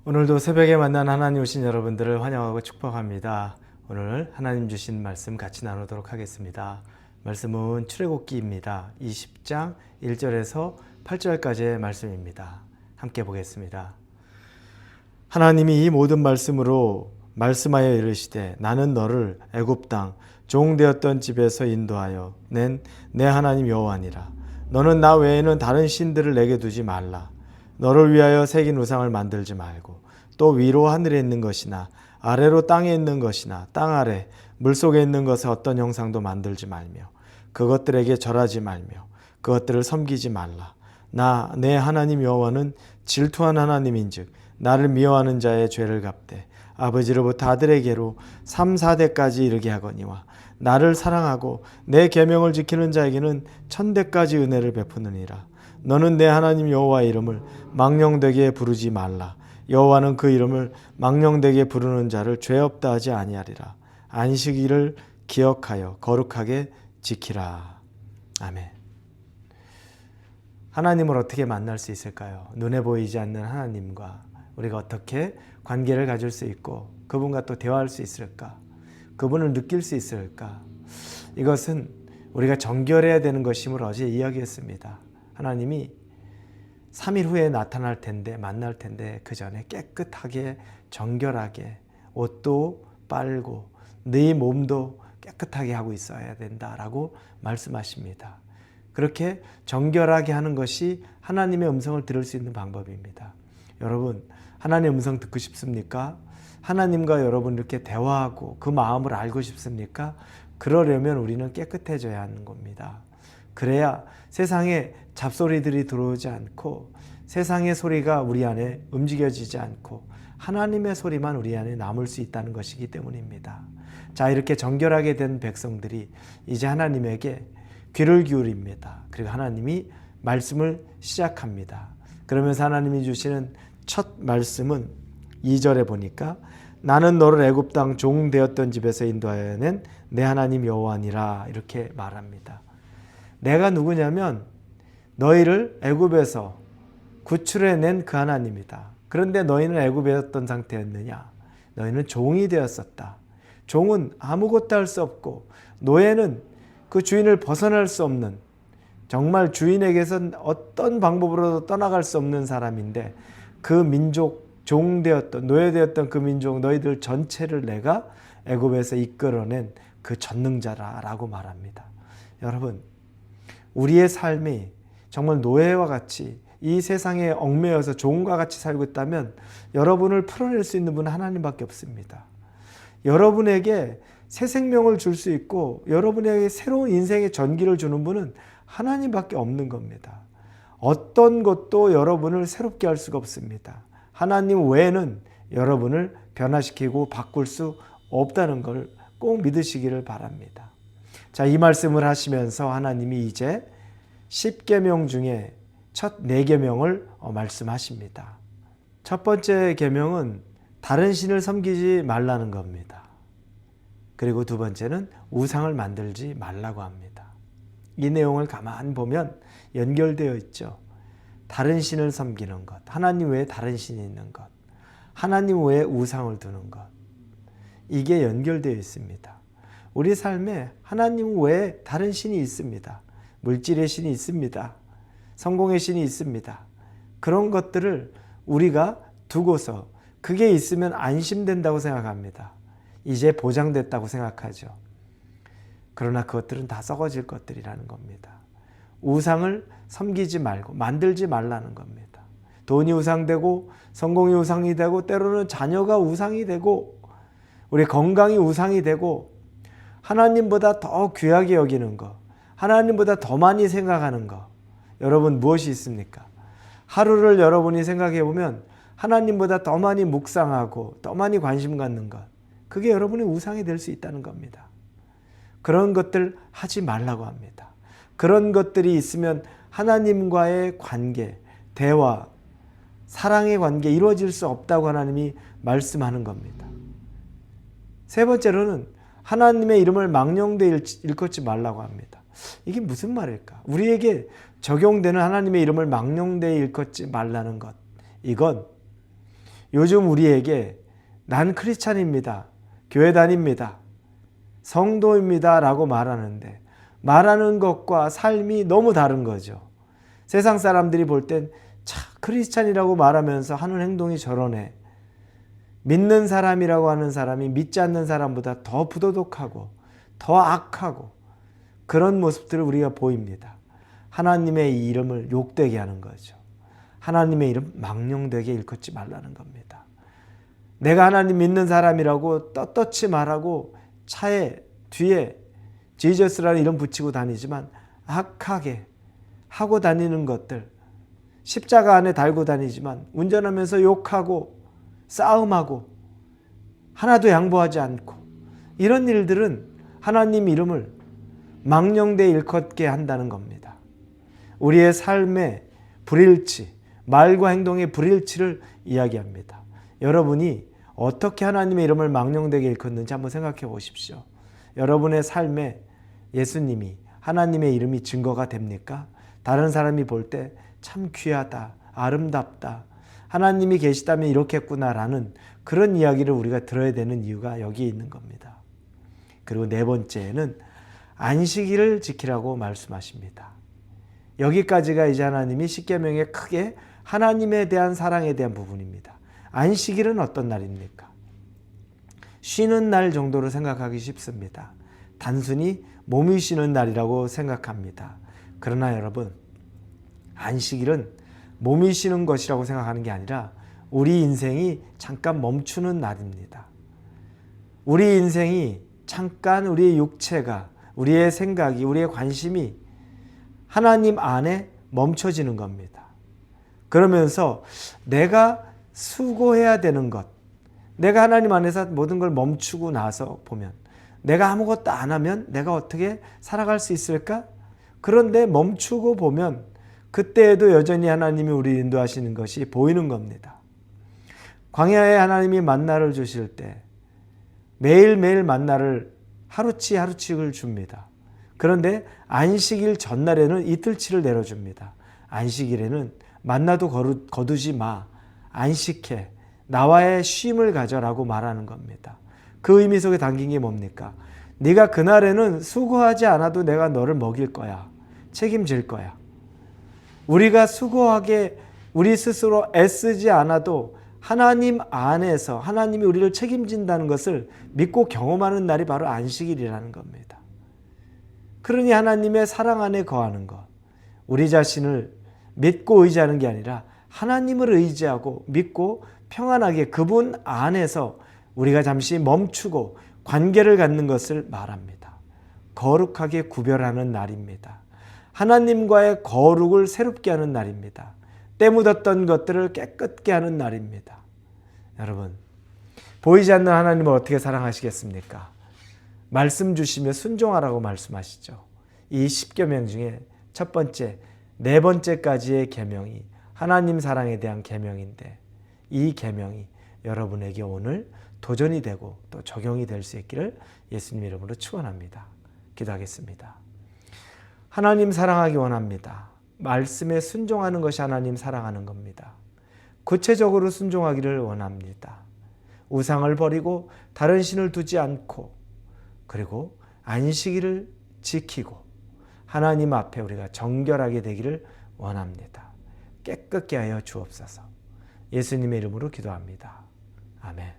오늘도 새벽에 만난 하나님 오신 여러분들을 환영하고 축복합니다. 오늘 하나님 주신 말씀 같이 나누도록 하겠습니다. 말씀은 출애굽기입니다. 20장 1절에서 8절까지의 말씀입니다. 함께 보겠습니다. 하나님이 이 모든 말씀으로 말씀하여 이르시되 나는 너를 애굽 땅 종되었던 집에서 인도하여 낸 내 하나님 여호와니라. 너는 나 외에는 다른 신들을 내게 두지 말라. 너를 위하여 새긴 우상을 만들지 말고 또 위로 하늘에 있는 것이나 아래로 땅에 있는 것이나 땅 아래 물속에 있는 것의 어떤 형상도 만들지 말며 그것들에게 절하지 말며 그것들을 섬기지 말라. 나 내 하나님 여호와는 질투한 하나님인즉 나를 미워하는 자의 죄를 갚되 아버지로부터 아들에게로 3, 4대까지 이르게 하거니와 나를 사랑하고 내 계명을 지키는 자에게는 1000대까지 은혜를 베푸느니라. 너는 내 하나님 여호와의 이름을 망령되게 부르지 말라. 여호와는 그 이름을 망령되게 부르는 자를 죄 없다 하지 아니하리라. 안식일을 기억하여 거룩하게 지키라. 아멘. 하나님을 어떻게 만날 수 있을까요? 눈에 보이지 않는 하나님과 우리가 어떻게 관계를 가질 수 있고 그분과 또 대화할 수 있을까? 그분을 느낄 수 있을까? 이것은 우리가 정결해야 되는 것임을 어제 이야기했습니다. 하나님이 3일 후에 나타날 텐데 만날 텐데 그 전에 깨끗하게 정결하게 옷도 빨고 네 몸도 깨끗하게 하고 있어야 된다라고 말씀하십니다. 그렇게 정결하게 하는 것이 하나님의 음성을 들을 수 있는 방법입니다. 여러분, 하나님의 음성 듣고 싶습니까? 하나님과 여러분 이렇게 대화하고 그 마음을 알고 싶습니까? 그러려면 우리는 깨끗해져야 하는 겁니다. 그래야 세상에 잡소리들이 들어오지 않고 세상의 소리가 우리 안에 움직여지지 않고 하나님의 소리만 우리 안에 남을 수 있다는 것이기 때문입니다. 자, 이렇게 정결하게 된 백성들이 이제 하나님에게 귀를 기울입니다. 그리고 하나님이 말씀을 시작합니다. 그러면서 하나님이 주시는 첫 말씀은 2절에 보니까 나는 너를 애굽 땅 종 되었던 집에서 인도하여 낸 내 하나님 여호와니라 이렇게 말합니다. 내가 누구냐면 너희를 애굽에서 구출해낸 그 하나님이다. 그런데 너희는 애굽이었던 상태였느냐? 너희는 종이 되었었다. 종은 아무것도 할 수 없고 노예는 그 주인을 벗어날 수 없는 정말 주인에게선 어떤 방법으로도 떠나갈 수 없는 사람인데 그 민족 종되었던 노예되었던 그 민족 너희들 전체를 내가 애굽에서 이끌어낸 그 전능자라고 말합니다. 여러분, 우리의 삶이 정말 노예와 같이 이 세상에 얽매여서 종과 같이 살고 있다면 여러분을 풀어낼 수 있는 분은 하나님밖에 없습니다. 여러분에게 새 생명을 줄 수 있고 여러분에게 새로운 인생의 전기를 주는 분은 하나님밖에 없는 겁니다. 어떤 것도 여러분을 새롭게 할 수가 없습니다. 하나님 외에는 여러분을 변화시키고 바꿀 수 없다는 걸 꼭 믿으시기를 바랍니다. 자, 이 말씀을 하시면서 하나님이 이제 10계명 중에 첫 4계명을 말씀하십니다. 첫 번째 계명은 다른 신을 섬기지 말라는 겁니다. 그리고 두 번째는 우상을 만들지 말라고 합니다. 이 내용을 가만히 보면 연결되어 있죠. 다른 신을 섬기는 것, 하나님 외에 다른 신이 있는 것, 하나님 외에 우상을 두는 것, 이게 연결되어 있습니다. 우리 삶에 하나님 외에 다른 신이 있습니다. 물질의 신이 있습니다. 성공의 신이 있습니다. 그런 것들을 우리가 두고서 그게 있으면 안심된다고 생각합니다. 이제 보장됐다고 생각하죠. 그러나 그것들은 다 썩어질 것들이라는 겁니다. 우상을 섬기지 말고 만들지 말라는 겁니다. 돈이 우상되고 성공이 우상이 되고 때로는 자녀가 우상이 되고 우리 건강이 우상이 되고 하나님보다 더 귀하게 여기는 것, 하나님보다 더 많이 생각하는 것, 여러분 무엇이 있습니까? 하루를 여러분이 생각해 보면 하나님보다 더 많이 묵상하고 더 많이 관심 갖는 것, 그게 여러분의 우상이 될 수 있다는 겁니다. 그런 것들 하지 말라고 합니다. 그런 것들이 있으면 하나님과의 관계, 대화, 사랑의 관계 이루어질 수 없다고 하나님이 말씀하는 겁니다. 세 번째로는 하나님의 이름을 망령되이 일컫지 말라고 합니다. 이게 무슨 말일까? 우리에게 적용되는 하나님의 이름을 망령되이 일컫지 말라는 것. 이건 요즘 우리에게 난 크리스찬입니다, 교회 다닙니다, 성도입니다 라고 말하는데 말하는 것과 삶이 너무 다른 거죠. 세상 사람들이 볼 땐 크리스찬이라고 말하면서 하는 행동이 저러네. 믿는 사람이라고 하는 사람이 믿지 않는 사람보다 더 부도덕하고 더 악하고 그런 모습들을 우리가 보입니다. 하나님의 이 이름을 욕되게 하는 거죠. 하나님의 이름 망령되게 일컫지 말라는 겁니다. 내가 하나님 믿는 사람이라고 떳떳이 말하고 차에 뒤에 지저스라는 이름 붙이고 다니지만 악하게 하고 다니는 것들, 십자가 안에 달고 다니지만 운전하면서 욕하고 싸움하고 하나도 양보하지 않고 이런 일들은 하나님 이름을 망령되게 일컫게 한다는 겁니다. 우리의 삶의 불일치, 말과 행동의 불일치를 이야기합니다. 여러분이 어떻게 하나님의 이름을 망령되게 일컫는지 한번 생각해 보십시오. 여러분의 삶에 예수님이, 하나님의 이름이 증거가 됩니까? 다른 사람이 볼 때 참 귀하다, 아름답다, 하나님이 계시다면 이렇게 했구나라는 그런 이야기를 우리가 들어야 되는 이유가 여기에 있는 겁니다. 그리고 네 번째는 안식일을 지키라고 말씀하십니다. 여기까지가 이제 하나님이 십계명의 크게 하나님에 대한 사랑에 대한 부분입니다. 안식일은 어떤 날입니까? 쉬는 날 정도로 생각하기 쉽습니다. 단순히 몸이 쉬는 날이라고 생각합니다. 그러나 여러분, 안식일은 몸이 쉬는 것이라고 생각하는 게 아니라 우리 인생이 잠깐 멈추는 날입니다. 우리 인생이 잠깐 우리의 육체가, 우리의 생각이, 우리의 관심이 하나님 안에 멈춰지는 겁니다. 그러면서 내가 수고해야 되는 것, 내가 하나님 안에서 모든 걸 멈추고 나서 보면 내가 아무것도 안 하면 내가 어떻게 살아갈 수 있을까? 그런데 멈추고 보면 그때에도 여전히 하나님이 우리를 인도하시는 것이 보이는 겁니다. 광야에 하나님이 만나를 주실 때 매일매일 만나를 하루치를 줍니다. 그런데 안식일 전날에는 이틀치를 내려줍니다. 안식일에는 만나도 거두지 마, 안식해, 나와의 쉼을 가져라고 말하는 겁니다. 그 의미 속에 담긴 게 뭡니까? 네가 그날에는 수고하지 않아도 내가 너를 먹일 거야, 책임질 거야. 우리가 수고하게 우리 스스로 애쓰지 않아도 하나님 안에서 하나님이 우리를 책임진다는 것을 믿고 경험하는 날이 바로 안식일이라는 겁니다. 그러니 하나님의 사랑 안에 거하는 것, 우리 자신을 믿고 의지하는 게 아니라 하나님을 의지하고 믿고 평안하게 그분 안에서 우리가 잠시 멈추고 관계를 갖는 것을 말합니다. 거룩하게 구별하는 날입니다. 하나님과의 거룩을 새롭게 하는 날입니다. 때 묻었던 것들을 깨끗게 하는 날입니다. 여러분, 보이지 않는 하나님을 어떻게 사랑하시겠습니까? 말씀 주시며 순종하라고 말씀하시죠. 이 10계명 중에 첫 번째, 네 번째까지의 계명이 하나님 사랑에 대한 계명인데 이 계명이 여러분에게 오늘 도전이 되고 또 적용이 될 수 있기를 예수님 이름으로 축원합니다. 기도하겠습니다. 하나님 사랑하기 원합니다. 말씀에 순종하는 것이 하나님 사랑하는 겁니다. 구체적으로 순종하기를 원합니다. 우상을 버리고 다른 신을 두지 않고 그리고 안식일을 지키고 하나님 앞에 우리가 정결하게 되기를 원합니다. 깨끗게 하여 주옵소서. 예수님의 이름으로 기도합니다. 아멘.